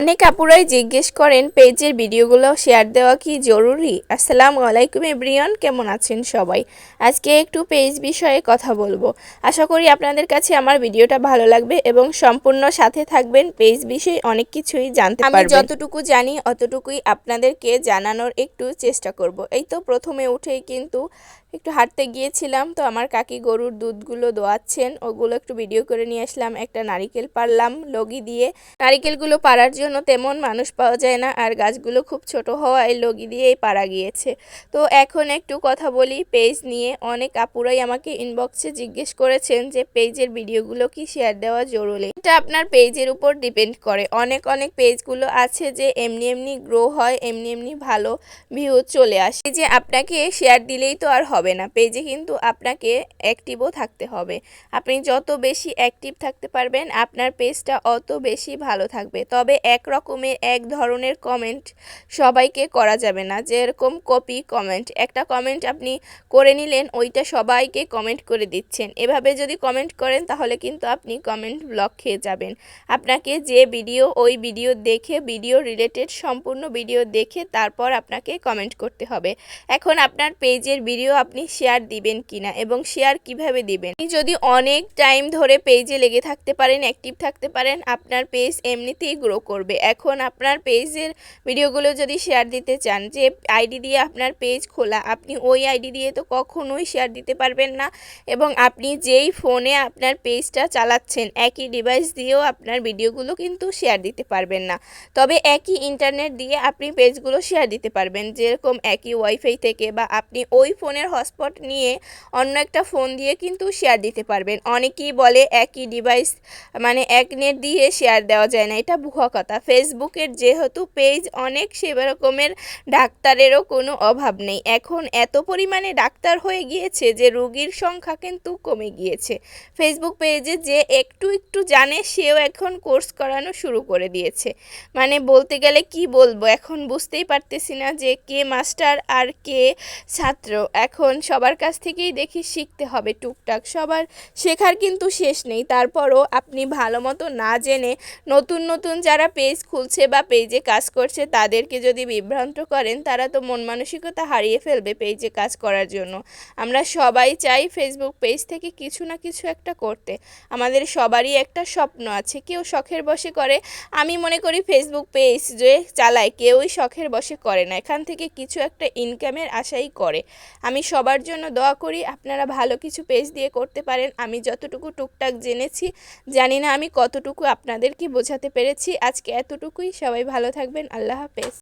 অনেক আপুরাই জিজ্ঞেস করেন পেজের ভিডিওগুলো শেয়ার দেওয়া কি জরুরি। আসসালামু আলাইকুম এভরিওয়ান, কেমন আছেন সবাই। আজকে একটু পেজ বিষয়ে কথা বলবো। আশা করি আপনাদের কাছে আমার ভিডিওটা ভালো লাগবে এবং সম্পূর্ণ সাথে থাকবেন। পেজ বিষয়ে অনেক কিছুই জানতে পারবেন। আমি যতটুকু জানি অতটুকুই আপনাদেরকে জানানোর একটু চেষ্টা করব। এই তো প্রথমে উঠেই কিন্তু একটু হাঁটতে গিয়েছিলাম, তো আমার কাকি গরুর দুধগুলো দোয়াচ্ছেন, ওগুলো একটু ভিডিও করে নিয়ে আসলাম। একটা নারিকেল পারলাম লগি দিয়ে। নারিকেলগুলো পাড়ার জন্য তেমন মানুষ পাওয়া যায় না, আর গাছগুলো খুব ছোট হওয়ায় লগি দিয়েই পাড়া গিয়েছে। তো এখন একটু কথা বলি পেজ নিয়ে। অনেক আপুরাই আমাকে ইনবক্সে জিজ্ঞেস করেছেন যে পেজের ভিডিওগুলো কি শেয়ার দেওয়া জরুরি। এটা আপনার পেজের উপর ডিপেন্ড করে। অনেক পেজগুলো আছে যে এমনি এমনি গ্রো হয়, এমনি এমনি ভালো ভিউ চলে আসে, যে আপনাকে শেয়ার দিলেই তো আর হবে না। পেজে কিন্তু আপনাকে অ্যাক্টিভও থাকতে হবে। আপনি যত বেশি অ্যাক্টিভ থাকতে পারবেন আপনার পেজটা অত বেশি ভালো থাকবে। তবে এক রকমের এক ধরনের কমেন্ট সবাইকে করা যাবে না। যেরকম কপি কমেন্ট, একটা কমেন্ট আপনি করে নিলেন, ওইটা সবাইকে কমেন্ট করে দিচ্ছেন। এভাবে যদি কমেন্ট করেন তাহলে কিন্তু আপনি কমেন্ট ব্লক খেয়ে যাবেন। আপনাকে যে ভিডিও, ওই ভিডিও দেখে, ভিডিও রিলেটেড সম্পূর্ণ ভিডিও দেখে তারপর আপনাকে কমেন্ট করতে হবে। এখন আপনার পেজের ভিডিও আপনি শেয়ার দিবেন কিনা এবং শেয়ার কিভাবে দিবেন। আপনি যদি অনেক টাইম ধরে পেজে লেগে থাকতে পারেন, অ্যাক্টিভ থাকতে পারেন, আপনার পেজ এমনিতেই গ্রো করবে। এখন আপনার পেজের ভিডিওগুলো যদি শেয়ার দিতে চান, যে আইডি দিয়ে আপনার পেজ খোলা, আপনি ওই আইডি দিয়ে তো কখনোই শেয়ার দিতে পারবেন না। এবং আপনি যেই ফোনে আপনার পেজটা চালাচ্ছেন একই ডিভাইস দিয়েও আপনার ভিডিওগুলো কিন্তু শেয়ার দিতে পারবেন না। তবে একই ইন্টারনেট দিয়ে আপনি পেজগুলো শেয়ার দিতে পারবেন, যেরকম একই ওয়াইফাই থেকে, বা আপনি ওই ফোনের হটস্পট নিয়ে অন্য একটা ফোন দিয়ে কিন্তু শেয়ার দিতে পারবেন। অনেকেই বলে একই ডিভাইস মানে এক নেট দিয়ে শেয়ার দেওয়া যায় না, এটা ভুয়া কথা। ফেসবুকের যেহেতু পেজ অনেক, সেরকমের ডাক্তারেরও কোনো অভাব নেই। এখন এত পরিমাণে ডাক্তার হয়ে গিয়েছে যে রোগীর সংখ্যা কিন্তু কমে গিয়েছে। ফেসবুক পেজে যে একটু জানে সেও এখন কোর্স করানো শুরু করে দিয়েছে। মানে বলতে গেলে কি বলবো, এখন বুঝতেই পারতেছি না যে কে মাস্টার আর কে ছাত্র। এখন সবার কাছ থেকেই দেখি শিখতে হবে টুকটাক, সবার শেখার কিন্তু শেষ নেই। তারপরও আপনি ভালো মতো না জেনে নতুন যারা পেজ খুলছে বা পেজে কাজ করছে তাদেরকে যদি বিভ্রান্ত করেন, তারা তো মন মানসিকতা হারিয়ে ফেলবে পেজে কাজ করার জন্য। আমরা সবাই চাই ফেসবুক পেজ থেকে কিছু না কিছু একটা করতে। আমাদের সবারই একটা স্বপ্ন আছে, কেউ শখের বশে করে। আমি মনে করি ফেসবুক পেজ যে চালায় কেউই শখের বশে করে না, এখান থেকে কিছু একটা ইনকামের আশাই করে। আমি সবার জন্য দোয়া করি আপনারা ভালো কিছু পেজ দিয়ে করতে পারেন। আমি যতটুকু টুকটাক জেনেছি, জানি না আমি কতটুকু আপনাদেরকে বোঝাতে পেরেছি। আজকে এতটুকুই। সবাই ভালো থাকবেন। আল্লাহ হাফেজ।